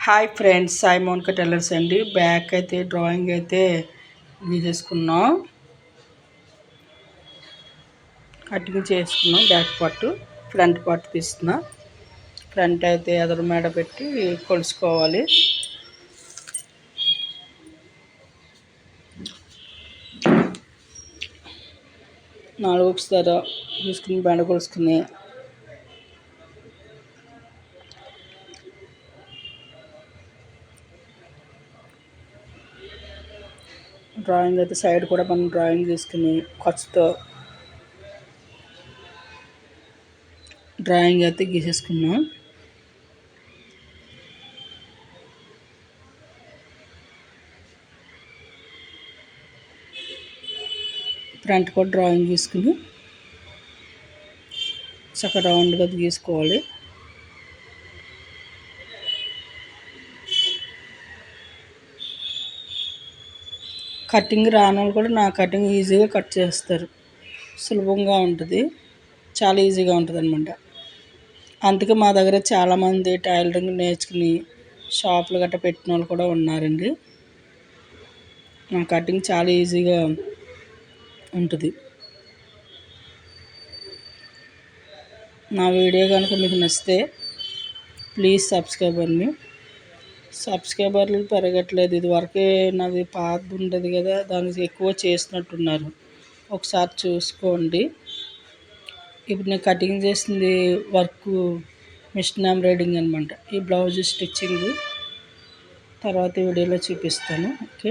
Hi friends, Sai Monika tailors అండి. Back అయితే drawing అయితే గీసేసుకున్నాం, కటింగ్ చేసుకున్నాం. బ్యాక్ పార్ట్, ఫ్రంట్ పార్ట్ తీస్తున్నా. ఫ్రంట్ అయితే ఎదురు మేడ పెట్టి కొలుసుకోవాలి. నాలుగు ధర తీసుకుని బెండ కొలుసుకుని డ్రాయింగ్ అయితే సైడ్ కూడా మనం డ్రాయింగ్ తీసుకుని ఖర్చుతో డ్రాయింగ్ అయితే గీసేసుకున్నాం. ఫ్రంట్ కూడా డ్రాయింగ్ తీసుకుని చక్కగా రౌండ్గా గీసుకోవాలి. కటింగ్ రాని వాళ్ళు కూడా నా కటింగ్ ఈజీగా కట్ చేస్తారు. సులభంగా ఉంటుంది, చాలా ఈజీగా ఉంటుంది అనమాట. అందుకే మా దగ్గర చాలామంది టైలరింగ్ నేర్చుకుని షాపులు గట్రా పెట్టిన వాళ్ళు కూడా ఉన్నారండి. నా కటింగ్ చాలా ఈజీగా ఉంటుంది. నా వీడియో కనుక మీకు నచ్చితే ప్లీజ్ సబ్స్క్రైబర్లు పెరగట్లేదు. ఇది వరకే నాది పాత ఉంటుంది కదా, దానికి ఎక్కువ చేసినట్టున్నారు. ఒకసారి చూసుకోండి. ఇప్పుడు నేను కటింగ్ చేసింది వర్క్ మిషన్ ఎంబ్రాయిడింగ్ అనమాట. ఈ బ్లౌజ్ స్టిచ్చింగ్ తర్వాత వీడియోలో చూపిస్తాను. ఓకే.